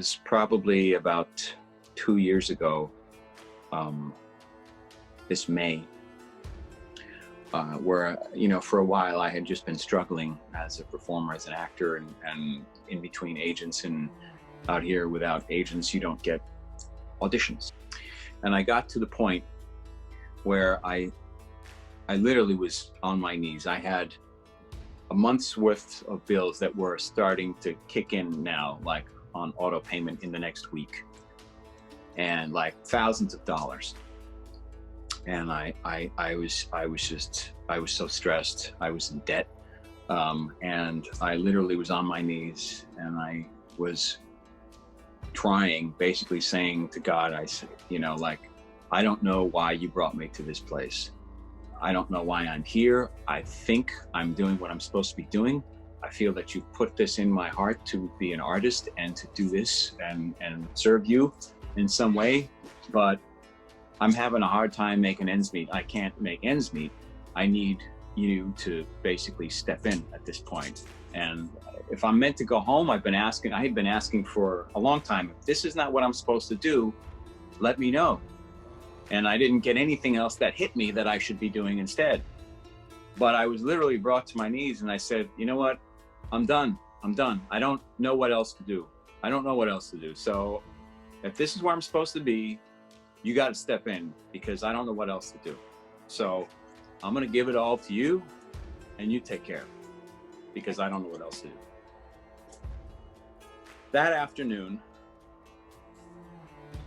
was probably about 2 years ago, this May, where, you know, for a while I had just been struggling as a performer, as an actor, and in between agents, and out here without agents, you don't get auditions. And I got to the point where I literally was on my knees. I had a month's worth of bills that were starting to kick in now, like on auto payment in the next week, and like thousands of dollars. And I was so stressed. I was in debt, and I literally was on my knees, and I was trying, basically saying to God, I said, you know, like, I don't know why you brought me to this place. I don't know why I'm here. I think I'm doing what I'm supposed to be doing. I feel that you've put this in my heart to be an artist and to do this and serve you in some way, but I'm having a hard time making ends meet. I can't make ends meet. I need you to basically step in at this point. And if I'm meant to go home, I had been asking for a long time, if this is not what I'm supposed to do, let me know. And I didn't get anything else that hit me that I should be doing instead. But I was literally brought to my knees, and I said, you know what? I'm done. I don't know what else to do. So if this is where I'm supposed to be, you got to step in, because I don't know what else to do. So I'm going to give it all to you, and you take care, because I don't know what else to do. That afternoon,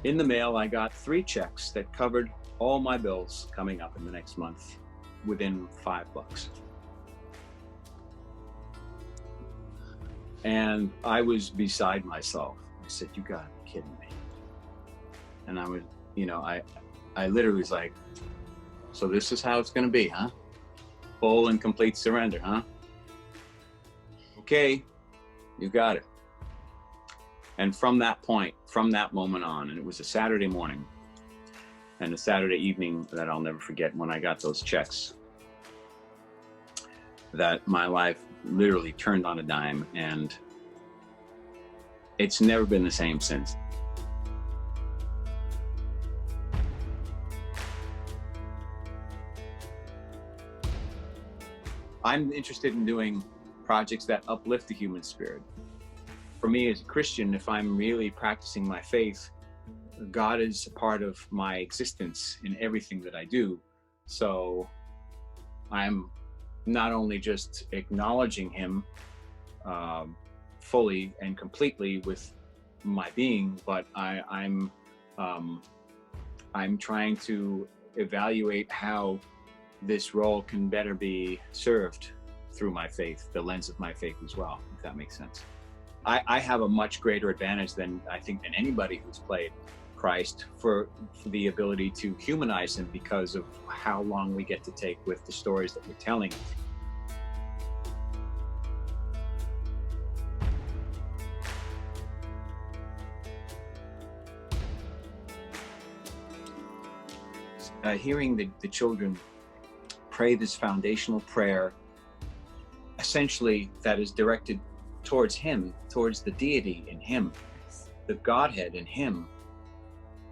in the mail, I got 3 checks that covered all my bills coming up in the next month within $5. And I was beside myself. I said, you gotta be kidding me. And I was, you know, I literally was like, so this is how it's gonna be, huh? Full and complete surrender, huh? Okay, you got it. And from that moment on, and it was a Saturday morning and a Saturday evening that I'll never forget, when I got those checks, that my life literally turned on a dime, and it's never been the same since. I'm interested in doing projects that uplift the human spirit. For me as a Christian, if I'm really practicing my faith, God is a part of my existence in everything that I do. So I'm not only just acknowledging him fully and completely with my being, but I'm trying to evaluate how this role can better be served through my faith, the lens of my faith as well, if that makes sense. I have a much greater advantage than anybody who's played Christ for the ability to humanize him, because of how long we get to take with the stories that we're telling. Hearing the children pray this foundational prayer, essentially that is directed towards him, towards the deity in him, the Godhead in him,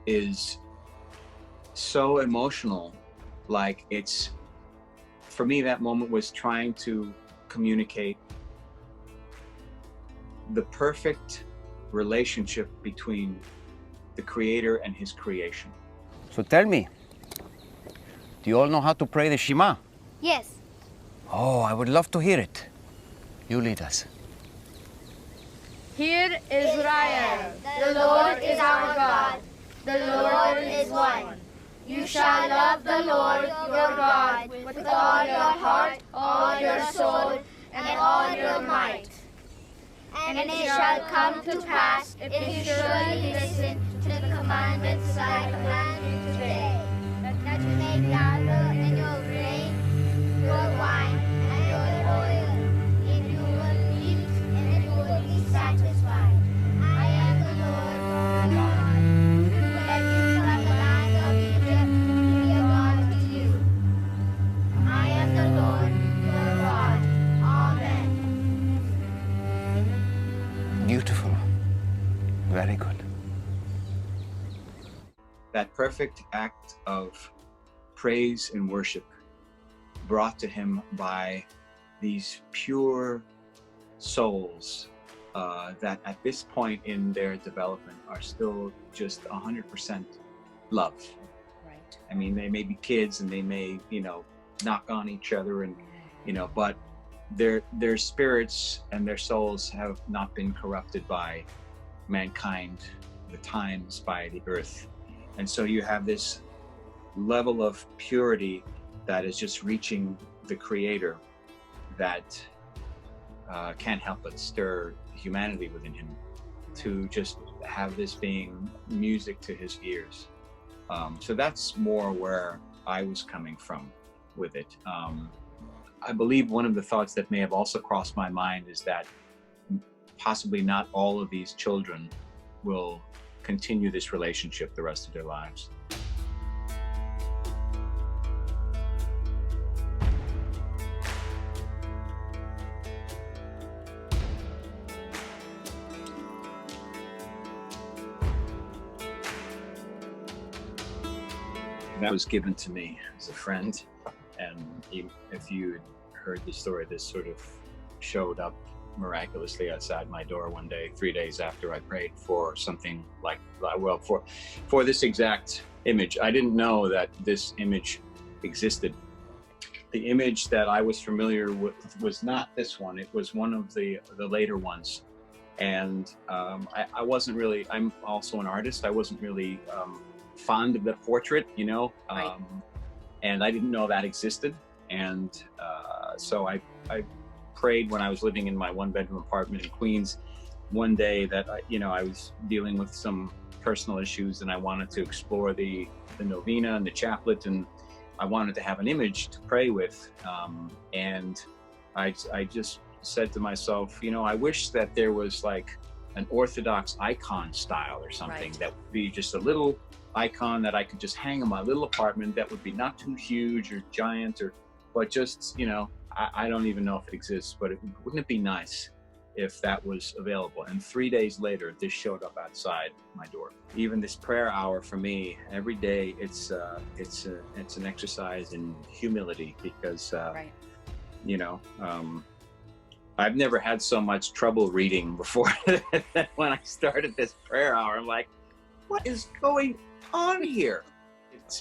is so emotional. Like, it's, for me, that moment was trying to communicate the perfect relationship between the Creator and his creation. So tell me, do you all know how to pray the Shema? Yes. Oh, I would love to hear it. You lead us. Hear Israel, the Lord is our God, the Lord is one. You shall love the Lord your God with all your heart, all your soul, and all your might. And it shall come to pass, if you surely listen to the commandments I command you today, that you may gather in your grain, your wine, and your oil, and you will eat, and you will be satisfied. I am the Lord your God, who led you from the land of Egypt to be a God to you. I am the Lord your God. Amen. Beautiful. Very good. that perfect act of praise and worship brought to him by these pure souls that at this point in their development are still just 100% love. Right. I mean, they may be kids and they may, knock on each other and, but their spirits and their souls have not been corrupted by mankind, the times, by the earth. And so you have this level of purity that is just reaching the Creator that can't help but stir humanity within him to just have this being music to his ears. So that's more where I was coming from with it. I believe one of the thoughts that may have also crossed my mind is that possibly not all of these children will continue this relationship the rest of their lives. That was given to me as a friend, and if you had heard the story, this sort of showed up miraculously outside my door one day, 3 days after I prayed for something like, well, for this exact image. I didn't know that this image existed. The image that I was familiar with was not this one. It was one of the later ones. And I wasn't really, I'm also an artist. I wasn't really fond of the portrait, Right. And I didn't know that existed. And so I prayed when I was living in my one-bedroom apartment in Queens one day that I was dealing with some personal issues and I wanted to explore the novena and the chaplet, and I wanted to have an image to pray with. And I just said to myself, I wish that there was like an Orthodox icon style or something. Right. That would be just a little icon that I could just hang in my little apartment that would be not too huge or giant, but just, I don't even know if it exists, but wouldn't it be nice if that was available? And 3 days later, this showed up outside my door. Even this prayer hour for me, every day, it's an exercise in humility because, Right. I've never had so much trouble reading before. When I started this prayer hour, I'm like, what is going on here?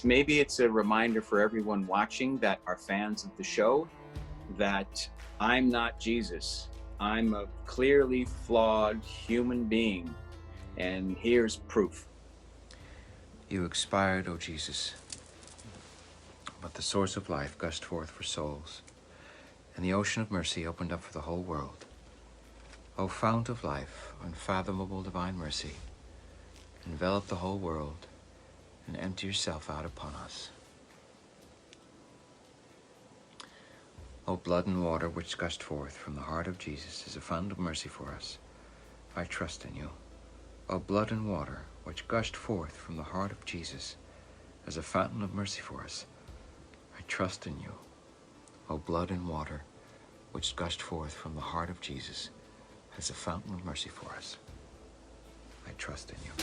Maybe it's a reminder for everyone watching that are fans of the show that I'm not Jesus. I'm a clearly flawed human being, and here's proof. You expired, O Jesus, but the source of life gushed forth for souls, and the ocean of mercy opened up for the whole world. O fount of life, unfathomable divine mercy, envelop the whole world and empty yourself out upon us. O blood and water which gushed forth from the heart of Jesus as a fount of mercy for us, I trust in you. O blood and water which gushed forth from the heart of Jesus as a fountain of mercy for us, I trust in you. O blood and water which gushed forth from the heart of Jesus as a fountain of mercy for us, I trust in you.